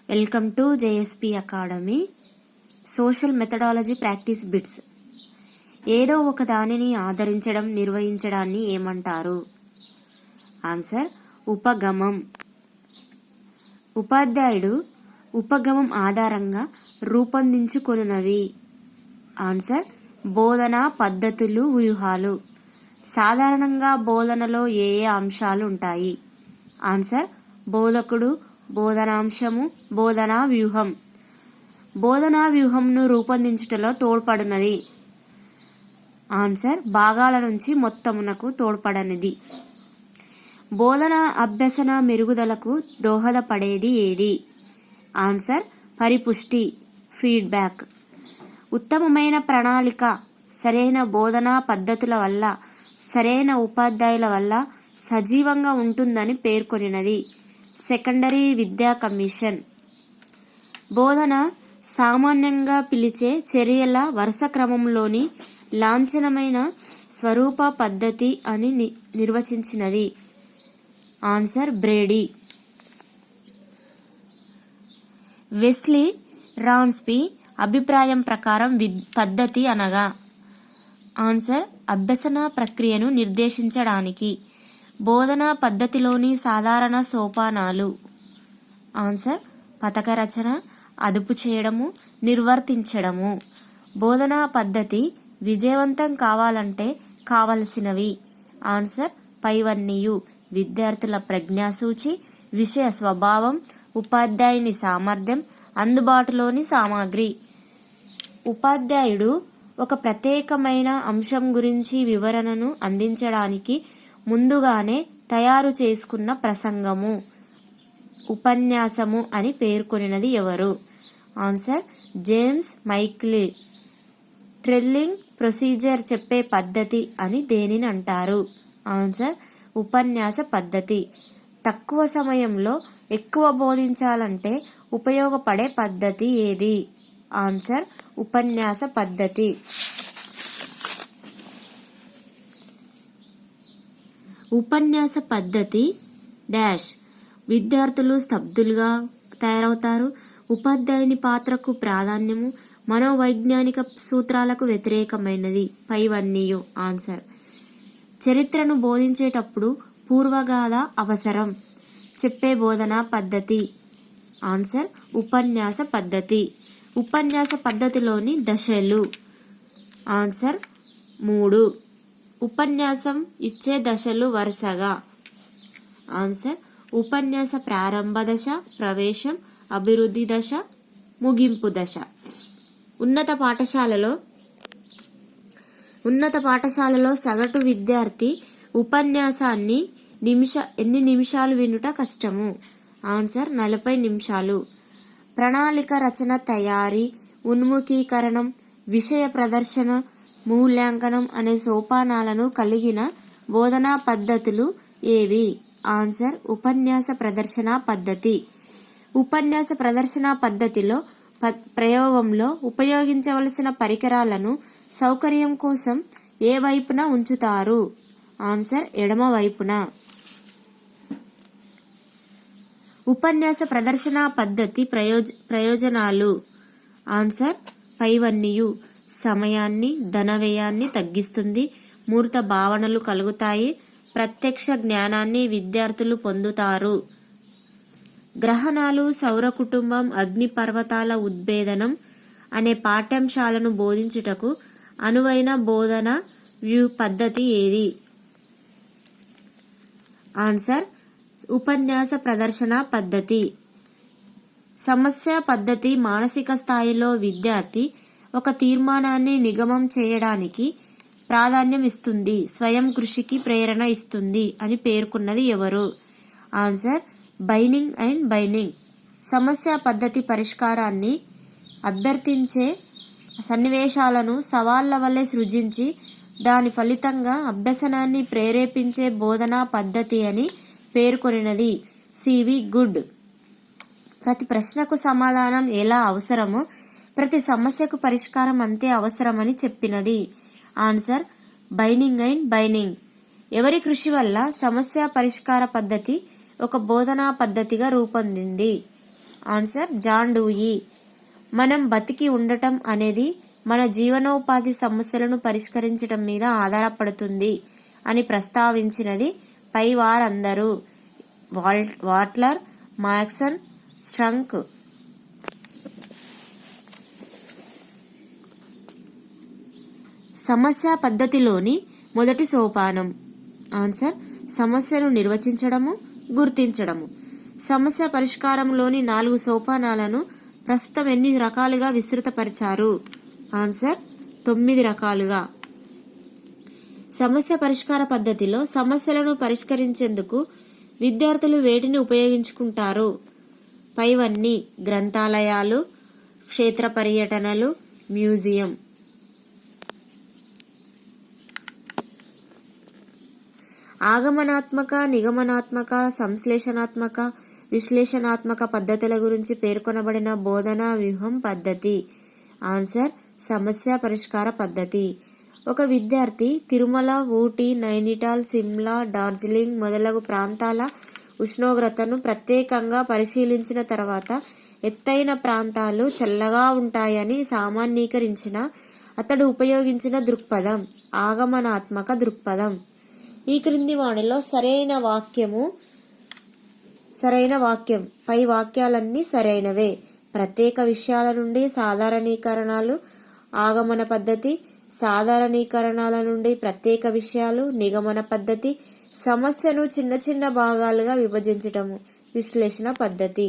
Welcome to JSP academy. Social methodology practice bits. ఏదో ఒక దానిని ఆదరించడం, నిర్వహించడాన్ని ఏమంటారు? ఆన్సర్ ఉపగమం. ఉపాధ్యాయుడు ఉపగమం ఆధారంగా రూపొందించుకొనున్నవి. ఆన్సర్ బోధనా పద్ధతులు, వ్యూహాలు. సాధారణంగా బోధనలో ఏ ఏ అంశాలు ఉంటాయి? ఆన్సర్ బోధకుడు, బోధనాంశము, బోధనా వ్యూహం. బోధనా వ్యూహంను రూపొందించుటలో తోడ్పడినది. ఆన్సర్ భాగాల నుంచి మొత్తమునకు తోడ్పడనిది. బోధన అభ్యసన మెరుగుదలకు దోహదపడేది ఏది? ఆన్సర్ పరిపుష్టి, ఫీడ్బ్యాక్. ఉత్తమమైన ప్రణాళిక సరైన బోధనా పద్ధతుల వల్ల, సరైన ఉపాధ్యాయుల వల్ల సజీవంగా ఉంటుందని పేర్కొనినది. సెకండరీ విద్యా కమిషన్. బోధన సామాన్యంగా పిలిచే చర్యల వరుస క్రమంలోని లాంఛనమైన స్వరూప పద్ధతి అని నిర్వచించినది. Answer Brady. వెస్లీ రాన్స్బీ అభిప్రాయం ప్రకారం పద్ధతి అనగా? ఆన్సర్ అభ్యసన ప్రక్రియను నిర్దేశించడానికి, బోధనా పద్ధతిలోని సాధారణ సోపానాలు. ఆన్సర్ పథక రచన, అదుపు చేయడము, నిర్వర్తించడము. బోధనా పద్ధతి విజయవంతం కావాలంటే కావలసినవి. ఆన్సర్ పైవన్నీయు: విద్యార్థుల ప్రజ్ఞాసూచి, విషయ స్వభావం, ఉపాధ్యాయుని సామర్థ్యం, అందుబాటులోని సామాగ్రి. ఉపాధ్యాయుడు ఒక ప్రత్యేకమైన అంశం గురించి వివరణను అందించడానికి ముందుగానే తయారు చేసుకున్న ప్రసంగము, ఉపన్యాసము అని పేర్కొనినది ఎవరు? ఆన్సర్ జేమ్స్ మైక్లీ. ట్రెల్లింగ్ ప్రొసీజర్ చెప్పే పద్ధతి అని దేనిని అంటారు? ఆన్సర్ ఉపన్యాస పద్ధతి. తక్కువ సమయంలో ఎక్కువ బోధించాలంటే ఉపయోగపడే పద్ధతి ఏది? ఆన్సర్ ఉపన్యాస పద్ధతి. ఉపన్యాస పద్ధతి డాష్. విద్యార్థులు స్తబ్దులుగా తయారవుతారు. ఉపాధ్యాయుని పాత్రకు ప్రాధాన్యము, మనోవైజ్ఞానిక సూత్రాలకు వ్యతిరేకమైనది. పైవన్నీయు. ఆన్సర్ చరిత్రను బోధించేటప్పుడు పూర్వగాథ అవసరం. చెప్పే బోధనా పద్ధతి. ఆన్సర్ ఉపన్యాస పద్ధతి. ఉపన్యాస పద్ధతిలోని దశలు. ఆన్సర్ 3. ఉపన్యాసం ఇచ్చే దశలు వరుసగా. ఆన్సర్ ఉపన్యాస ప్రారంభ దశ, ప్రవేశం, అభివృద్ధి దశ, ముగింపు దశ. ఉన్నత పాఠశాలలో సగటు విద్యార్థి ఉపన్యాసాన్ని ఎన్ని నిమిషాలు వినుట కష్టము? ఆన్సర్ 40 నిమిషాలు. ప్రణాళిక రచన, తయారీ, ఉన్ముఖీకరణం, విషయ ప్రదర్శన, మూల్యాంకనం అనే సోపానాలను కలిగిన బోధనా పద్ధతులు ఏవి? ఆన్సర్ ఉపన్యాస ప్రదర్శన పద్ధతి. ఉపన్యాస ప్రదర్శన పద్ధతిలో ప్రయోగంలో ఉపయోగించవలసిన పరికరాలను సౌకర్యం కోసం ఏ వైపున ఉంచుతారు? ఆన్సర్ ఎడమ వైపున. ఉపన్యాస ప్రదర్శన పద్ధతి ప్రయోజనాలు. ఆన్సర్ పైవన్నీయు: సమయాన్ని, ధన వ్యయాన్ని తగ్గిస్తుంది, మూర్త భావనలు కలుగుతాయి, ప్రత్యక్ష జ్ఞానాన్ని విద్యార్థులు పొందుతారు. గ్రహణాలు, సౌర కుటుంబం, అగ్ని పర్వతాల ఉద్భేదనం అనే పాఠ్యాంశాలను బోధించుటకు అనువైన బోధన పద్ధతి ఏది? ఆన్సర్ ఉపన్యాస ప్రదర్శన పద్ధతి. సమస్య పద్ధతి మానసిక స్థాయిలో విద్యార్థి ఒక తీర్మానాన్ని నిగమం చేయడానికి ప్రాధాన్యం ఇస్తుంది, స్వయం కృషికి ప్రేరణ ఇస్తుంది అని పేర్కొన్నది ఎవరు? Answer Binning and Binning. సమస్య పద్ధతి పరిష్కారాన్ని అభ్యర్థించే సన్నివేశాలను సవాళ్ల వల్లే సృజించి దాని ఫలితంగా అభ్యసనాన్ని ప్రేరేపించే బోధనా పద్ధతి అని పేర్కొనినది సివి గుడ్. ప్రతి ప్రశ్నకు సమాధానం ఎలా అవసరమో ప్రతి సమస్యకు పరిష్కారం అంతే అవసరమని చెప్పినది. Answer Binning and Binning. ఎవరి కృషి వల్ల సమస్య పరిష్కార పద్ధతి ఒక బోధనా పద్ధతిగా రూపొందింది? Answer John Dewey. మనం బతికి ఉండటం అనేది మన జీవనోపాధి సమస్యలను పరిష్కరించడం మీద ఆధారపడుతుంది అని ప్రస్తావించినది పై వారందరూ: వాట్లర్, మార్క్సన్, స్ట్రంక్. సమస్య పద్ధతిలోని మొదటి సోపానం. ఆన్సర్ సమస్యను నిర్వచించడము, గుర్తించడము. సమస్య పరిష్కారంలోని 4 సోపానాలను ప్రస్తుతం ఎన్ని రకాలుగా విస్తృతపరిచారు? ఆన్సర్ 9 రకాలుగా. సమస్య పరిష్కార పద్ధతిలో సమస్యలను పరిష్కరించేందుకు విద్యార్థులు వేటిని ఉపయోగించుకుంటారు? పైవన్నీ: గ్రంథాలయాలు, క్షేత్ర పర్యటనలు, మ్యూజియం. ఆగమనాత్మక, నిగమనాత్మక, సంశ్లేషణాత్మక, విశ్లేషణాత్మక పద్ధతుల గురించి పేర్కొనబడిన బోధనా వ్యూహం పద్ధతి. ఆన్సర్ సమస్య పరిష్కార పద్ధతి. ఒక విద్యార్థి తిరుమల, ఊటీ, నైనిటాల్, సిమ్లా, డార్జిలింగ్ మొదలగు ప్రాంతాల ఉష్ణోగ్రతను ప్రత్యేకంగా పరిశీలించిన తర్వాత ఎత్తైన ప్రాంతాలు చల్లగా ఉంటాయని సామాన్యీకరించిన అతడు ఉపయోగించిన దృక్పథం ఆగమనాత్మక దృక్పథం. ఈ క్రింది వాటిలో సరైన వాక్యం. పై వాక్యాలన్నీ సరైనవే. ప్రత్యేక విషయాల నుండి సాధారణీకరణాలు ఆగమన పద్ధతి, సాధారణీకరణాల నుండి ప్రత్యేక విషయాలు నిగమన పద్ధతి, సమస్యను చిన్న చిన్న భాగాలుగా విభజించటము విశ్లేషణ పద్ధతి.